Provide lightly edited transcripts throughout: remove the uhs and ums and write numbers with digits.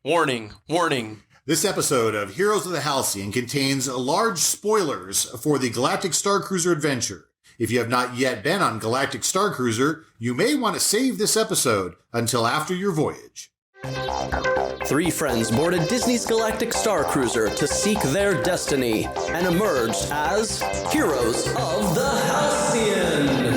Warning, warning. This episode of Heroes of the Halcyon contains large spoilers for the Galactic Starcruiser adventure. If you have not yet been on Galactic Starcruiser, you may want to save this episode until after your voyage. Three friends boarded Disney's Galactic Starcruiser to seek their destiny and emerged as Heroes of the Halcyon.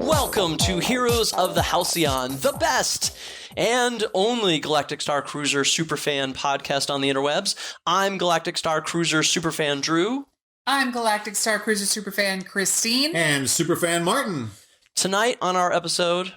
Welcome to Heroes of the Halcyon, the best and only Galactic Starcruiser superfan podcast on the interwebs. I'm Galactic Starcruiser superfan Drew. I'm Galactic Starcruiser superfan Christine. And superfan Martin. Tonight on our episode,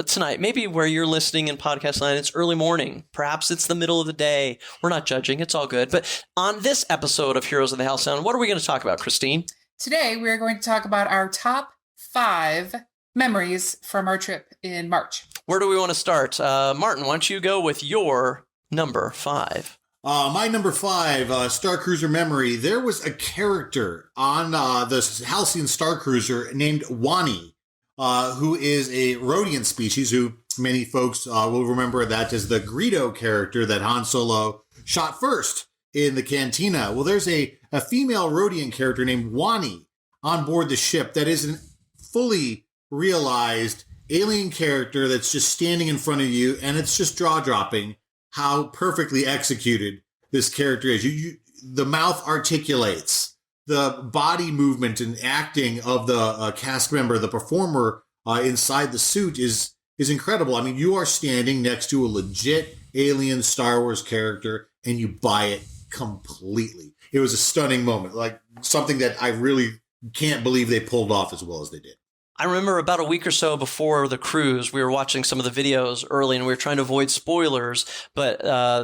tonight, maybe where you're listening in podcast land, it's early morning. Perhaps it's the middle of the day. We're not judging. It's all good. But on this episode of Heroes of the Halcyon, what are we going to talk about, Christine? Today, we're going to talk about our top 5 memories from our trip in March. Where do we want to start? Martin, why don't you go with your number 5? My number 5, Starcruiser memory, there was a character on the Halcyon Starcruiser named Wani, who is a Rhodian species who many folks will remember that as the Greedo character that Han Solo shot first in the cantina. Well, there's a female Rhodian character named Wani on board the ship that is an fully realized alien character that's just standing in front of you, and it's just jaw-dropping how perfectly executed this character is. The mouth articulates, the body movement and acting of the cast member, the performer inside the suit is incredible. I mean, you are standing next to a legit alien Star Wars character, and you buy it completely. It was a stunning moment, like something that I really can't believe they pulled off as well as they did. I remember about a week or so before the cruise, we were watching some of the videos early and we were trying to avoid spoilers, but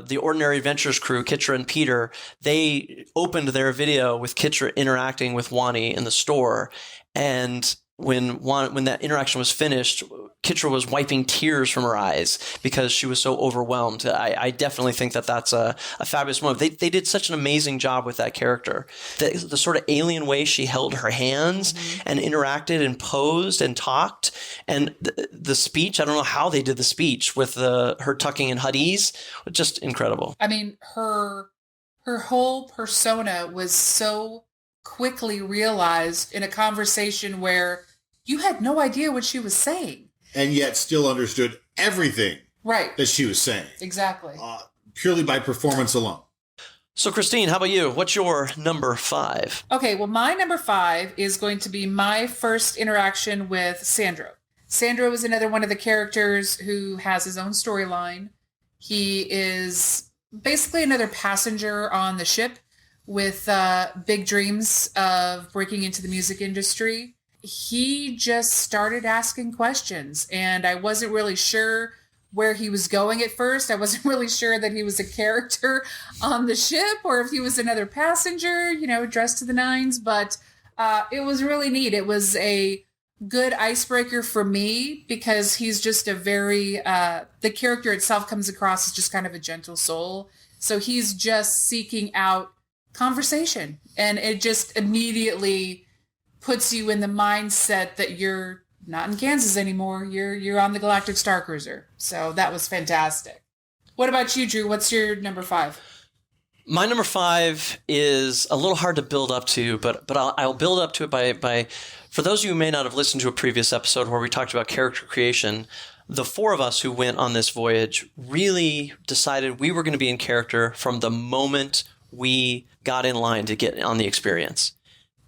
the Ordinary Adventures crew, Kitra and Peter, they opened their video with Kitra interacting with Wani in the store. And when that interaction was finished, Kitra was wiping tears from her eyes because she was so overwhelmed. I definitely think that that's a fabulous moment. They did such an amazing job with that character. The sort of alien way she held her hands and interacted and posed and talked. And the speech, I don't know how they did the speech with her tucking in hoodies. Just incredible. I mean, her whole persona was so quickly realized in a conversation where you had no idea what she was saying. And yet still understood everything that she was saying. Exactly. Purely by performance alone. So, Christine, how about you? What's your number 5? Okay, well, my number 5 is going to be my first interaction with Sandro. Sandro is another one of the characters who has his own storyline. He is basically another passenger on the ship with big dreams of breaking into the music industry. He just started asking questions, and I wasn't really sure where he was going at first. I wasn't really sure that he was a character on the ship or if he was another passenger, dressed to the nines, but it was really neat. It was a good icebreaker for me because he's just a very, the character itself comes across as just kind of a gentle soul. So he's just seeking out conversation, and it just immediately puts you in the mindset that you're not in Kansas anymore. You're on the Galactic Starcruiser. So that was fantastic. What about you, Drew? What's your number 5? My number 5 is a little hard to build up to, but I'll build up to it by for those of you who may not have listened to a previous episode where we talked about character creation, the 4 of us who went on this voyage really decided we were going to be in character from the moment we got in line to get on the experience.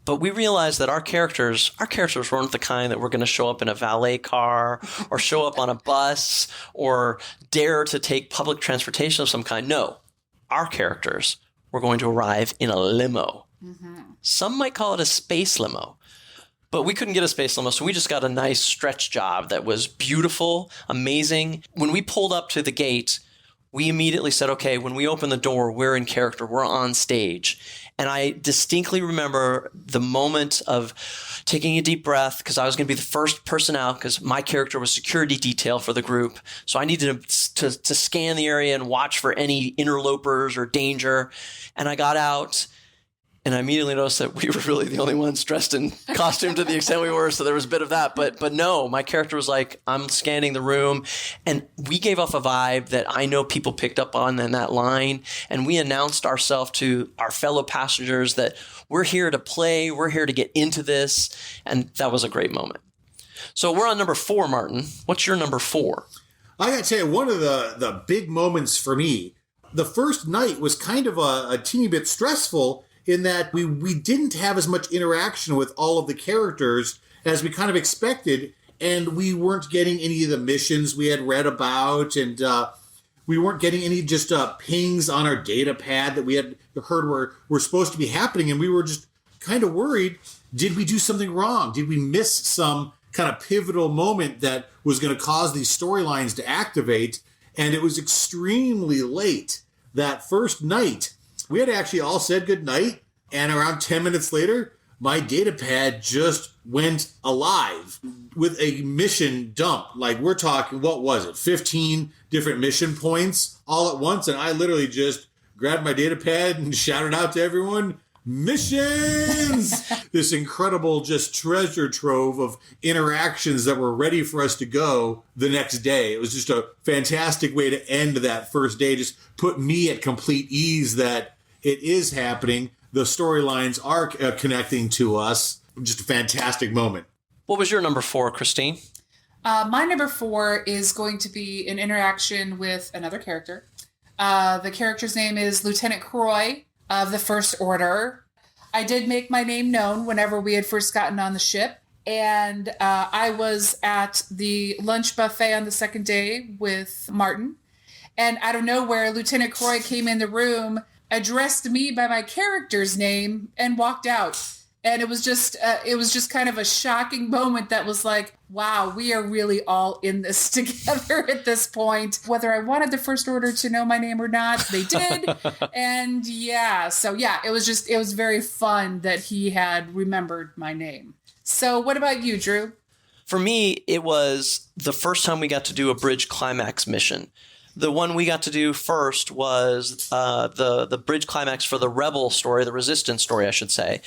But we realized that our characters weren't the kind that were going to show up in a valet car or show up on a bus or dare to take public transportation of some kind. No, our characters were going to arrive in a limo. Mm-hmm. Some might call it a space limo. But we couldn't get a space limo, so we just got a nice stretch job that was beautiful, amazing. When we pulled up to the gate, we immediately said, okay, when we open the door, we're in character, we're on stage. And I distinctly remember the moment of taking a deep breath because I was going to be the first person out because my character was security detail for the group. So I needed to scan the area and watch for any interlopers or danger. And I got out And I immediately noticed that we were really the only ones dressed in costume to the extent we were. So there was a bit of that. But no, my character was like, I'm scanning the room. And we gave off a vibe that I know people picked up on in that line. And we announced ourselves to our fellow passengers that we're here to play. We're here to get into this. And that was a great moment. So we're on number 4, Martin. What's your number 4? I got to tell you, one of the big moments for me, the first night was kind of a teeny bit stressful in that we didn't have as much interaction with all of the characters as we kind of expected, and we weren't getting any of the missions we had read about, and we weren't getting any just pings on our data pad that we had heard were supposed to be happening, and we were just kind of worried, did we do something wrong? Did we miss some kind of pivotal moment that was going to cause these storylines to activate? And it was extremely late that first night. We had actually all said goodnight, and around 10 minutes later, my data pad just went alive with a mission dump. Like, we're talking, what was it, 15 different mission points all at once, and I literally just grabbed my data pad and shouted out to everyone, missions! This incredible just treasure trove of interactions that were ready for us to go the next day. It was just a fantastic way to end that first day. Just put me at complete ease that it is happening. The storylines are connecting to us. Just a fantastic moment. What was your number 4, Christine? My number 4 is going to be an interaction with another character. The character's name is Lieutenant Croy of the First Order. I did make my name known whenever we had first gotten on the ship. And I was at the lunch buffet on the second day with Martin. And out of nowhere, Lieutenant Croy came in the room, addressed me by my character's name, and walked out. And it was just kind of a shocking moment that was like, wow, we are really all in this together at this point. Whether I wanted the First Order to know my name or not, they did. And it was very fun that he had remembered my name. So what about you, Drew? For me, it was the first time we got to do a bridge climax mission. The one we got to do first was the bridge climax for the Rebel story, the Resistance story, I should say.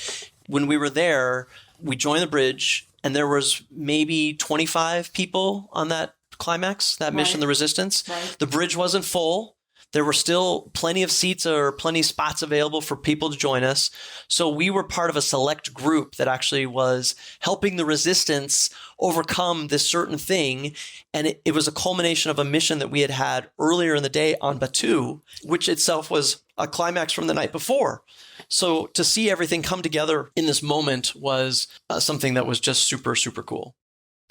When we were there, we joined the bridge, and there was maybe 25 people on that climax, that mission, the Resistance. Right. The bridge wasn't full. There were still plenty of seats or plenty of spots available for people to join us. So we were part of a select group that actually was helping the Resistance overcome this certain thing. And it was a culmination of a mission that we had earlier in the day on Batuu, which itself was a climax from the night before. So to see everything come together in this moment was something that was just super, super cool.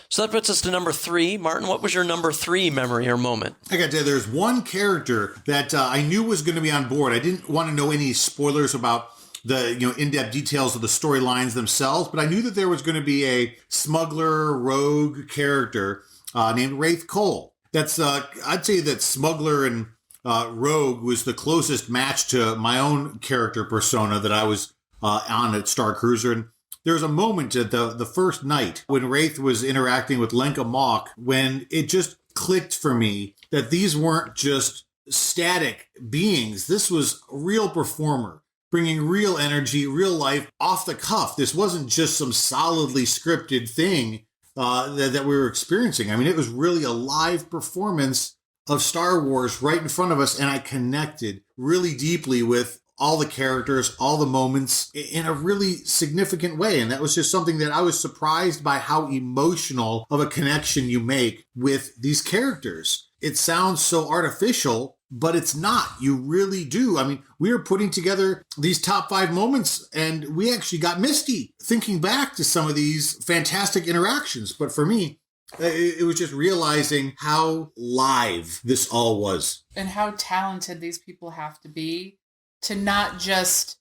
So that puts us to number 3. Martin, what was your number 3 memory or moment? I got to tell you, there's one character that I knew was going to be on board. I didn't want to know any spoilers about the in-depth details of the storylines themselves, but I knew that there was going to be a smuggler rogue character named Wraith Cole. That's I'd say that smuggler and rogue was the closest match to my own character persona that I was on at Starcruiser. And there was a moment at the first night when Wraith was interacting with Lenka Mock when it just clicked for me that these weren't just static beings. This was a real performer, bringing real energy, real life off the cuff. This wasn't just some solidly scripted thing that we were experiencing. I mean, it was really a live performance of Star Wars right in front of us, and I connected really deeply with all the characters, all the moments in a really significant way. And that was just something that I was surprised by how emotional of a connection you make with these characters. It sounds so artificial, but it's not. You really do. I mean, we were putting together these top 5 moments, and we actually got misty thinking back to some of these fantastic interactions. But for me, it was just realizing how live this all was. And how talented these people have to be to not just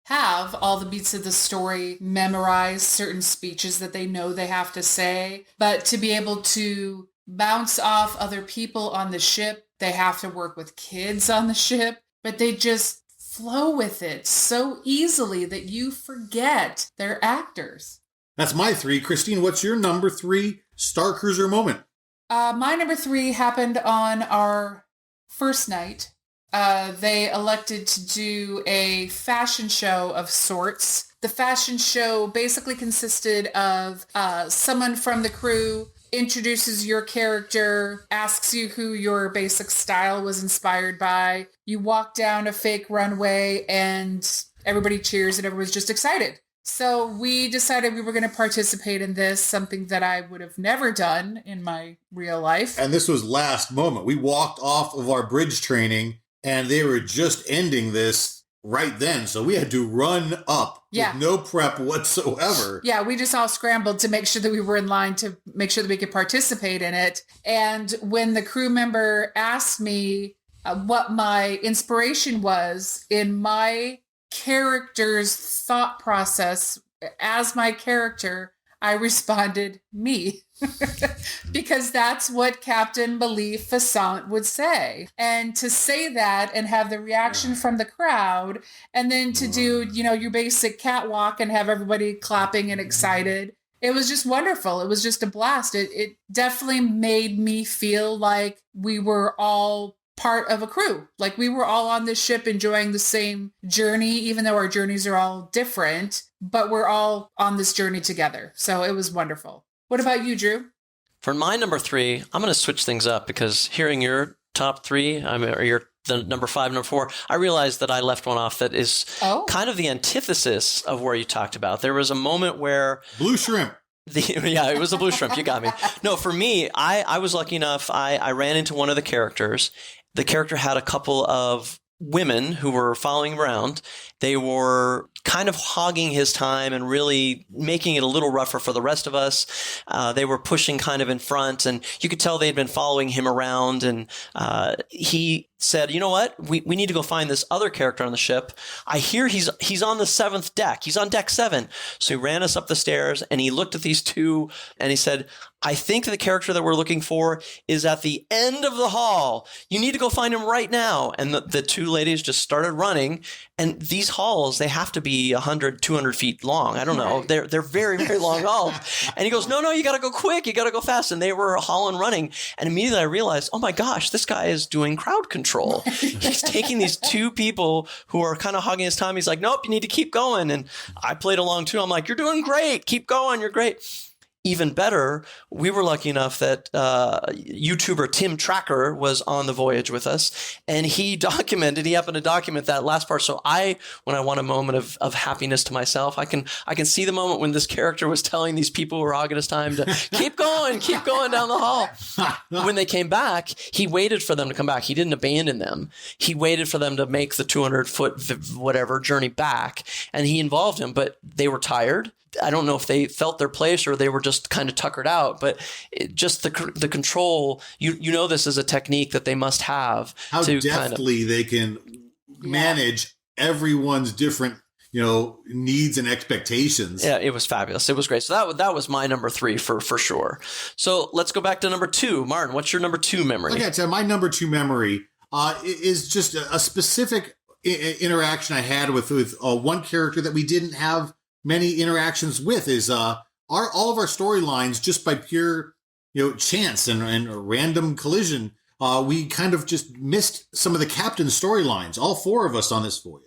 have all the beats of the story, memorize certain speeches that they know they have to say, but to be able to bounce off other people on the ship. They have to work with kids on the ship, but they just flow with it so easily that you forget they're actors. That's my 3. Christine, what's your number 3 Starcruiser moment? My number 3 happened on our first night. they elected to do a fashion show of sorts. The fashion show basically consisted of someone from the crew introduces your character, asks you who your basic style was inspired by. You walk down a fake runway and everybody cheers and everyone's just excited. So we decided we were going to participate in this, something that I would have never done in my real life. And this was last moment. We walked off of our bridge training and they were just ending this right then. So we had to run up with no prep whatsoever. Yeah, we just all scrambled to make sure that we were in line to make sure that we could participate in it. And when the crew member asked me what my inspiration was in my character's thought process as my character, I responded, me. Because that's what Captain Belief Fassant would say. And to say that and have the reaction from the crowd, and then to do, your basic catwalk and have everybody clapping and excited, it was just wonderful. It was just a blast. It definitely made me feel like we were all part of a crew. Like we were all on this ship enjoying the same journey, even though our journeys are all different, but we're all on this journey together. So it was wonderful. What about you, Drew? For my number 3, I'm going to switch things up because hearing your top 3, the number 5, number 4, I realized that I left one off that is kind of the antithesis of where you talked about. There was a moment where Blue shrimp. Yeah, it was a blue shrimp. You got me. No, for me, I was lucky enough. I ran into one of the characters. The character had a couple of women who were following him around. They were kind of hogging his time and really making it a little rougher for the rest of us. They were pushing kind of in front, and you could tell they'd been following him around. And he said, "You know what? We need to go find this other character on the ship. I hear he's on the 7th deck. He's on deck 7." So he ran us up the stairs, and he looked at these two, and he said, "I think the character that we're looking for is at the end of the hall. You need to go find him right now." And the two ladies just started running. And these halls, they have to be 100, 200 feet long. I don't know. They're very, very long halls. And he goes, no, you got to go quick. You got to go fast. And they were hauling running. And immediately I realized, oh my gosh, this guy is doing crowd control. He's taking these two people who are kind of hogging his time. He's like, nope, you need to keep going. And I played along too. I'm like, you're doing great. Keep going. You're great. Even better, we were lucky enough that YouTuber Tim Tracker was on the Voyage with us, and he happened to document that last part. So when I want a moment of happiness to myself, I can see the moment when this character was telling these people who were hogging his time to keep going down the hall. When they came back, he waited for them to come back. He didn't abandon them. He waited for them to make the 200-foot whatever journey back, and he involved him, but they were tired. I don't know if they felt their place or they were just kind of tuckered out, but just the control, this is a technique that they must have. How deftly they can manage everyone's different, needs and expectations. Yeah, it was fabulous. It was great. So that was my number 3 for sure. So let's go back to number 2. Martin, what's your number 2 memory? Okay, so my number 2 memory is just a specific interaction I had with one character that we didn't have many interactions with. Is all of our storylines, just by pure chance and random collision, we kind of just missed some of the captain's storylines, all 4 of us on this voyage.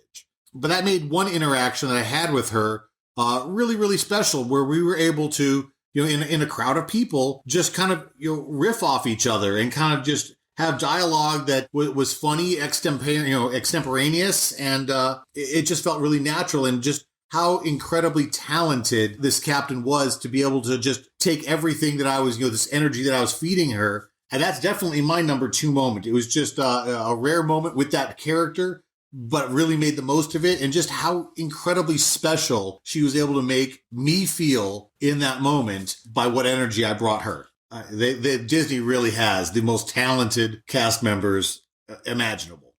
But that made one interaction that I had with her really, really special, where we were able to, in a crowd of people, just kind of riff off each other and kind of just have dialogue that was funny, extemporaneous, and it just felt really natural, and just how incredibly talented this captain was to be able to just take everything that I was, this energy that I was feeding her. And that's definitely my number 2 moment. It was just a rare moment with that character, but really made the most of it. And just how incredibly special she was able to make me feel in that moment by what energy I brought her. Disney really has the most talented cast members imaginable.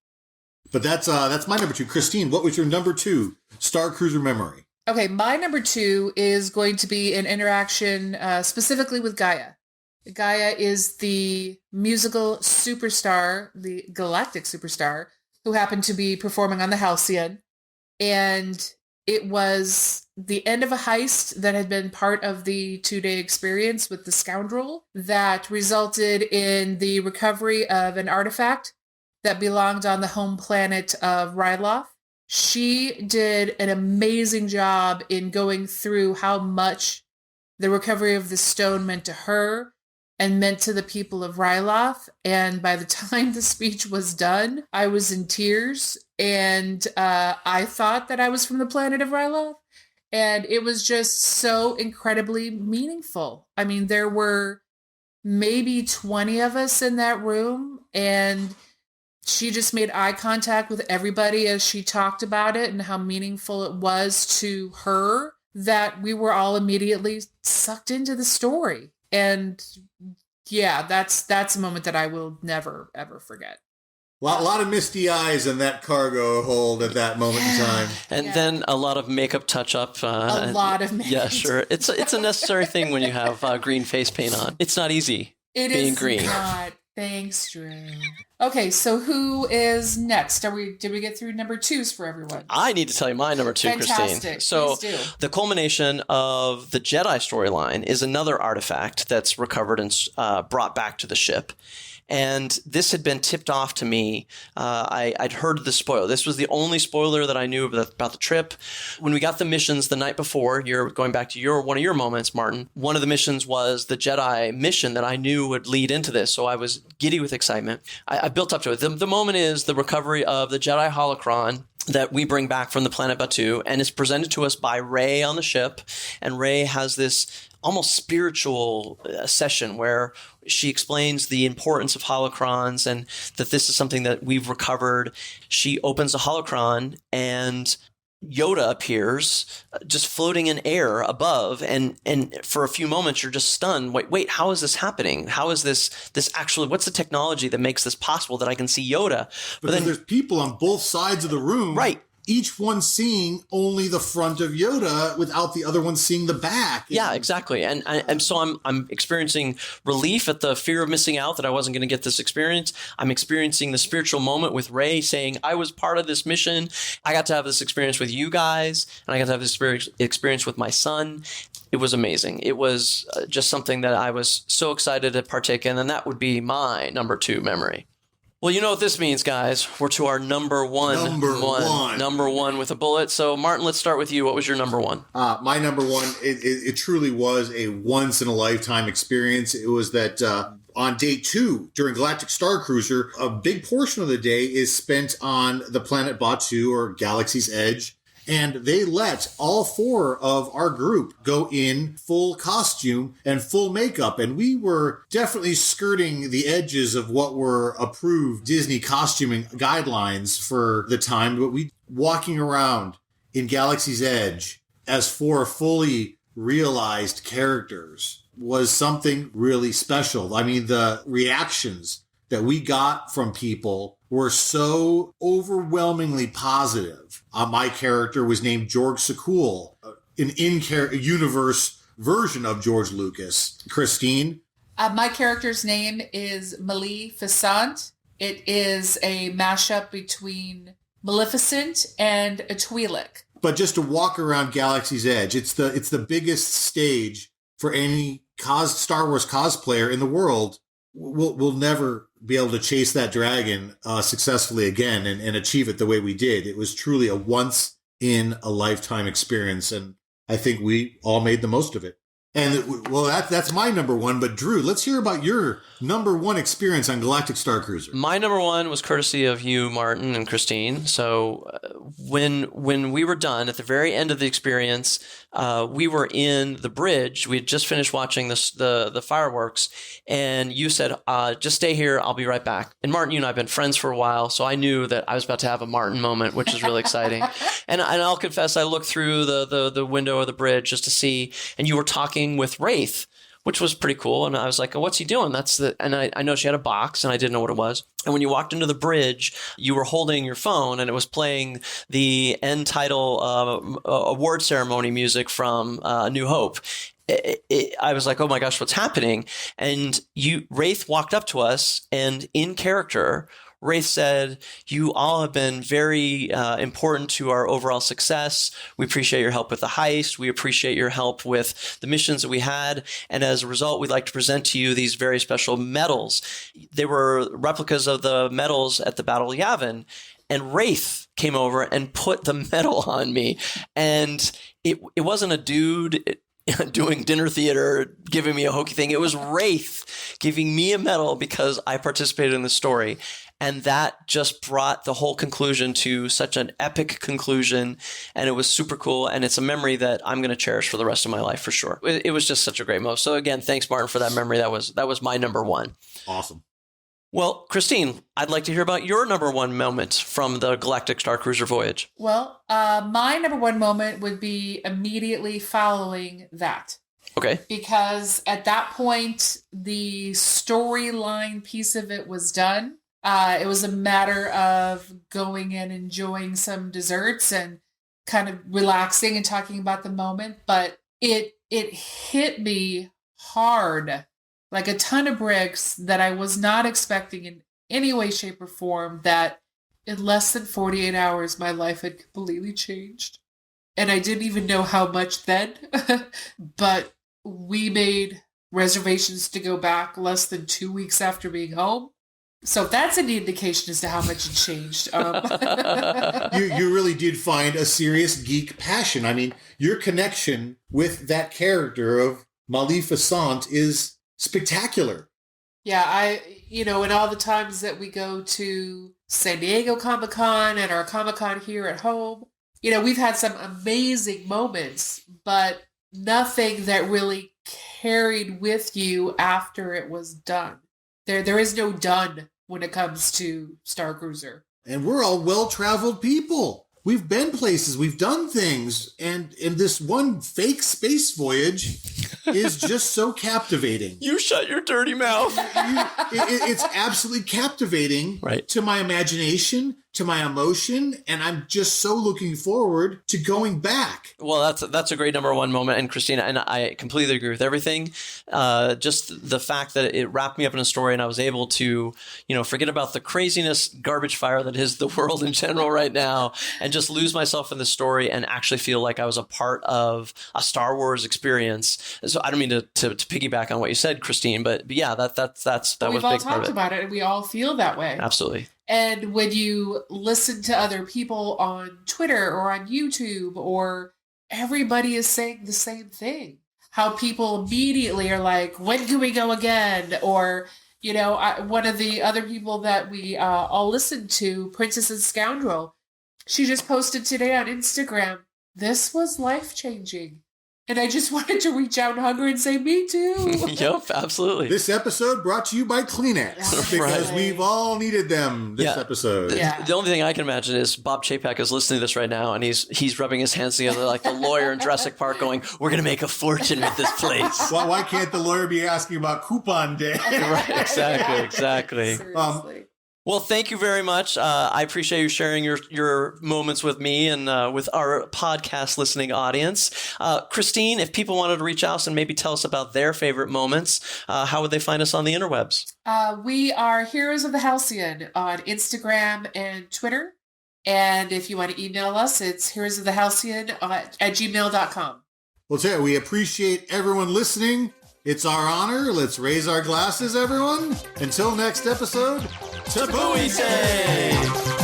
But that's my number 2. Christine, what was your number 2 Starcruiser memory? Okay, my number 2 is going to be an interaction specifically with Gaia. Gaia is the musical superstar, the galactic superstar, who happened to be performing on the Halcyon. And it was the end of a heist that had been part of the 2-day experience with the scoundrel that resulted in the recovery of an artifact that belonged on the home planet of Ryloth. She did an amazing job in going through how much the recovery of the stone meant to her and meant to the people of Ryloth. And by the time the speech was done, I was in tears, and I thought that I was from the planet of Ryloth. And it was just so incredibly meaningful. I mean, there were maybe 20 of us in that room, and she just made eye contact with everybody as she talked about it and how meaningful it was to her, that we were all immediately sucked into the story. And yeah, that's a moment that I will never, ever forget. A lot of misty eyes in that cargo hold at that moment in time. And then a lot of makeup touch-up. A lot of makeup. Yeah, sure. It's a necessary thing when you have green face paint on. It's not easy being green. It is not. Thanks, Drew. Okay, so who is next? Did we get through number 2s for everyone? I need to tell you my number 2, Fantastic. Christine. So Please do. the culmination of the Jedi storyline is another artifact that's recovered and brought back to the ship. And this had been tipped off to me. I'd heard the spoiler. This was the only spoiler that I knew about the trip. When we got the missions the night before, you're going back to one of your moments, Martin. One of the missions was the Jedi mission that I knew would lead into this. So I was giddy with excitement. I built up to it. The moment is the recovery of the Jedi holocron that we bring back from the planet Batuu, and it's presented to us by Rey on the ship. And Rey has this almost spiritual session where she explains the importance of holocrons and that this is something that we've recovered. She opens a holocron and Yoda appears just floating in air above, and for a few moments you're just stunned. Wait, how is this happening? How is this actually, what's the technology that makes this possible that I can see Yoda? But then there's people on both sides of the room. Right. Each one seeing only the front of Yoda without the other one seeing the back. Yeah, exactly. And so I'm experiencing relief at the fear of missing out that I wasn't going to get this experience. I'm experiencing the spiritual moment with Rey saying, I was part of this mission. I got to have this experience with you guys, and I got to have this experience with my son. It was amazing. It was just something that I was so excited to partake in, and that would be my number 2 memory. Well, you know what this means, guys. We're to our number one. Number one with a bullet. So, Martin, let's start with you. What was your number 1? My number 1, it truly was a once-in-a-lifetime experience. It was that on day 2, during Galactic Starcruiser, a big portion of the day is spent on the planet Batuu, or Galaxy's Edge. And they let all 4 of our group go in full costume and full makeup. And we were definitely skirting the edges of what were approved Disney costuming guidelines for the time. But we walking around in Galaxy's Edge as 4 fully realized characters was something really special. I mean, the reactions that we got from people were so overwhelmingly positive. My character was named George Sakul, an in-universe version of George Lucas. Christine? My character's name is Maleficent. It is a mashup between Maleficent and a Twi'lek. But just to walk around Galaxy's Edge, it's the biggest stage for any Star Wars cosplayer in the world. We'll never be able to chase that dragon successfully again and achieve it the way we did. It was truly a once-in-a-lifetime experience, and I think we all made the most of it. And, well, that's my number 1. But, Drew, let's hear about your number 1 experience on Galactic Starcruiser. My number 1 was courtesy of you, Martin, and Christine. So when we were done, at the very end of the experience, we were in the bridge. We had just finished watching the fireworks, and you said, just stay here. I'll be right back. And Martin, you and I have been friends for a while, so I knew that I was about to have a Martin moment, which is really exciting. And I'll confess, I looked through the window of the bridge just to see, and you were talking with Wraith, which was pretty cool. And I was like, oh, what's he doing? And I know she had a box, and I didn't know what it was. And when you walked into the bridge, you were holding your phone, and it was playing the end title award ceremony music from New Hope. I was like, oh my gosh, what's happening? And Wraith walked up to us, and in character, Wraith said, you all have been very important to our overall success. We appreciate your help with the heist. We appreciate your help with the missions that we had. And as a result, we'd like to present to you these very special medals. They were replicas of the medals at the Battle of Yavin. And Wraith came over and put the medal on me. And it wasn't a dude doing dinner theater, giving me a hokey thing. It was Wraith giving me a medal because I participated in the story. And that just brought the whole conclusion to such an epic conclusion. And it was super cool. And it's a memory that I'm going to cherish for the rest of my life for sure. It was just such a great moment. So again, thanks, Martin, for that memory. That was my number one. Awesome. Well, Christine, I'd like to hear about your number one moment from the Galactic Starcruiser voyage. Well, my number one moment would be immediately following that. Okay. Because at that point, the storyline piece of it was done. It was a matter of going and enjoying some desserts and kind of relaxing and talking about the moment. But it hit me hard, like a ton of bricks that I was not expecting in any way, shape, or form, that in less than 48 hours, my life had completely changed. And I didn't even know how much then, but we made reservations to go back less than 2 weeks after being home. So that's an indication as to how much it changed. You really did find a serious geek passion. I mean, your connection with that character of Maleficent is spectacular. Yeah, in all the times that we go to San Diego Comic-Con and our Comic-Con here at home, we've had some amazing moments, but nothing that really carried with you after it was done. There is no done when it comes to Starcruiser. And we're all well-traveled people. We've been places, we've done things, and this one fake space voyage is just so captivating. You shut your dirty mouth. It's absolutely captivating to my imagination, to my emotion, and I'm just so looking forward to going back. Well, that's a great number one moment, and Christina, and I completely agree with everything. Just the fact that it wrapped me up in a story, and I was able to, forget about the craziness, garbage fire that is the world in general right now, and just lose myself in the story and actually feel like I was a part of a Star Wars experience. So I don't mean to piggyback on what you said, Christine, but yeah, that was a big part of it. We've all talked about it, and we all feel that way. Absolutely. And when you listen to other people on Twitter or on YouTube, or everybody is saying the same thing, how people immediately are like, when can we go again? Or, one of the other people that we all listened to, Princess and Scoundrel, she just posted today on Instagram, this was life-changing. And I just wanted to reach out and hug her and say, me too. Yep, absolutely. This episode brought to you by Kleenex, because we've all needed them this episode. Yeah. The only thing I can imagine is Bob Chapek is listening to this right now, and he's rubbing his hands together like the lawyer in Jurassic Park going, we're going to make a fortune with this place. Why can't the lawyer be asking about coupon day? Right, exactly. Seriously. Well, thank you very much. I appreciate you sharing your moments with me and with our podcast listening audience. Christine, if people wanted to reach out and maybe tell us about their favorite moments, how would they find us on the interwebs? We are Heroes of the Halcyon on Instagram and Twitter. And if you want to email us, it's heroesofthehalcyon at gmail.com. Well, Terry, we appreciate everyone listening. It's our honor. Let's raise our glasses, everyone. Until next episode, Tabooey Say!